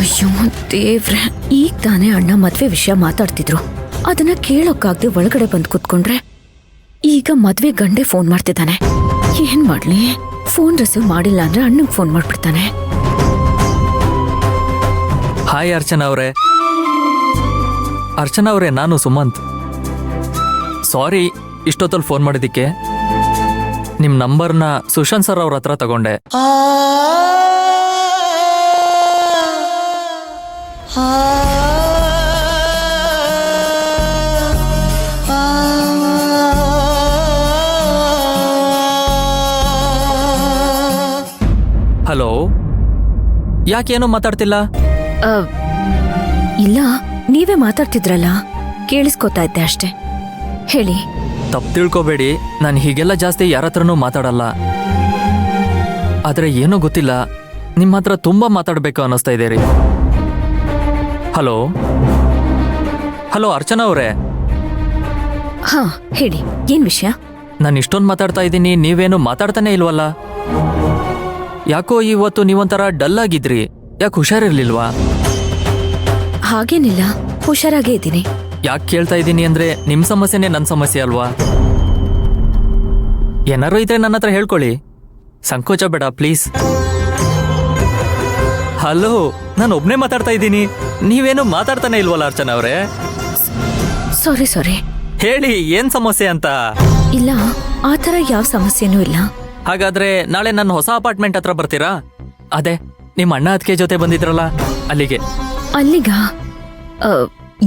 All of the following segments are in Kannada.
ಅಯ್ಯೋ ದೇವ್ರೆ, ಈಗ ತಾನೇ ಅಣ್ಣ ಮದ್ವೆ ವಿಷಯ ಮಾತಾಡ್ತಿದ್ರು. ಅದನ್ನ ಕೇಳೋಕ್ಕಾಗ್ದೆ ಒಳಗಡೆ ಬಂದು ಕೂತ್ಕೊಂಡ್ರೆ ಈಗ ಮದ್ವೆ ಗಂಡೆ ಫೋನ್ ಮಾಡ್ತಿದ್ದಾನೆ. ಏನ್ ಮಾಡ್ಲಿ? ಫೋನ್ ರಿಸೀವ್ ಮಾಡಿಲ್ಲ ಅಂದ್ರೆ ಅಣ್ಣಂಗ್ ಫೋನ್ ಮಾಡ್ಬಿಡ್ತಾನೆ. ಹಾಯ್ ಅರ್ಚನಾ ಅವರೇ. ಅರ್ಚನಾ ಅವರೇ, ನಾನು ಸುಮಂತ್. ಸಾರಿ ಇಷ್ಟೊತ್ತಲ್ಲಿ ಫೋನ್ ಮಾಡಿದ್ದಕ್ಕೆ. ನಿಮ್ಮ ನಂಬರ್ನ ಸುಶಾಂತ್ ಸರ್ ಅವ್ರ ಹತ್ರ ತಗೊಂಡೆ. ಹಲೋ, ಯಾಕೇನು ಮಾತಾಡ್ತಿಲ್ಲ? ಇಲ್ಲ, ನೀವೇ ಮಾತಾಡ್ತಿದ್ರಲ್ಲ, ಕೇಳಿಸ್ಕೊತಾ ಇದ್ದೆ ಅಷ್ಟೇ. ಹೇಳಿ. ತಪ್ಪು ತಿಳ್ಕೊಬೇಡಿ, ನಾನು ಹೀಗೆಲ್ಲ ಜಾಸ್ತಿ ಯಾರ ಹತ್ರನೂ ಮಾತಾಡಲ್ಲ. ಆದರೆ ಏನೋ ಗೊತ್ತಿಲ್ಲ, ನಿಮ್ಮ ಹತ್ರ ತುಂಬ ಮಾತಾಡಬೇಕು ಅನ್ನಿಸ್ತಾ ಇದೆ ರೀ. ಹಲೋ ಹಲೋ ಅರ್ಚನಾ ಅವರೇ. ಹಾ ಹೇಳಿ, ಏನ್ ವಿಷಯ? ನಾನು ಇಷ್ಟೊಂದು ಮಾತಾಡ್ತಾ ಇದ್ದೀನಿ, ನೀವೇನು ಮಾತಾಡ್ತಾನೆ ಇಲ್ವಲ್ಲ? ಯಾಕೋ ಇವತ್ತು ನೀವೊಂಥರ ಡಲ್ ಆಗಿದ್ರಿ, ಯಾಕೆ ಹುಷಾರಿರ್ಲಿಲ್ವಾ? ಹಾಗೇನಿಲ್ಲ, ಹುಷಾರಾಗೇ ಇದ್ದೀನಿ. ಯಾಕೆ ಕೇಳ್ತಾ ಇದ್ದೀನಿ ಅಂದ್ರೆ ನಿಮ್ಮ ಸಮಸ್ಯೆನೇ ನನ್ನ ಸಮಸ್ಯೆ ಅಲ್ವಾ? ಏನಾರು ಇದ್ರೆ ನನ್ನ ಹತ್ರ ಹೇಳ್ಕೊಳ್ಳಿ, ಸಂಕೋಚ ಬೇಡ ಪ್ಲೀಸ್. ಹಲೋ, ನಾನು ಒಬ್ನೇ ಮಾತಾಡ್ತಾ ಇದ್ದೀನಿ, ನೀವೇನು ಮಾತಾಡ್ತಾನೆ ಇಲ್ವಲ್ಲ ಅರ್ಚನಾ ಅವರೇ? ಸಾರಿ. ಹೇಳಿ, ಏನ್ ಸಮಸ್ಯೆ ಅಂತ. ಇಲ್ಲ, ಆ ಥರ ಯಾವ ಸಮಸ್ಯೆನೂ ಇಲ್ಲ. ಹಾಗಾದ್ರೆ ನಾಳೆ ನನ್ನ ಹೊಸ ಅಪಾರ್ಟ್ಮೆಂಟ್ ಹತ್ರ ಬರ್ತೀರಾ? ಅದೇ ನಿಮ್ಮ ಅಣ್ಣ ಅದಕ್ಕೆ ಜೊತೆ ಬಂದಿದ್ರಲ್ಲ, ಅಲ್ಲಿಗೆ. ಅಲ್ಲಿಗ?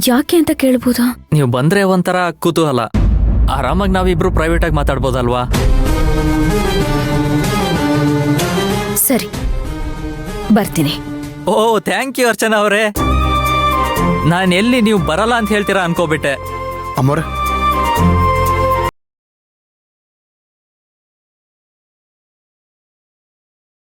ಯಾಕೆ ಅಂತ ಕೇಳ್ಬೋದಾ? ನೀವು ಬಂದ್ರೆ ಒಂಥರ ಕುತೂಹಲ, ಆರಾಮಾಗಿ ನಾವಿಬ್ರು ಪ್ರೈವೇಟ್ ಆಗಿ ಮಾತಾಡ್ಬೋದಲ್ವಾ? ಸರಿ, ಬರ್ತೀನಿ. ಓ ಥ್ಯಾಂಕ್ ಯು ಅರ್ಚನಾ ಅವರೇ. ನಾನು ಎಲ್ಲಿ ನೀವು ಬರಲ್ಲ ಅಂತ ಹೇಳ್ತೀರಾ ಅನ್ಕೋಬಿಟ್ಟೆ. ಅಮ್ಮೋರೆ,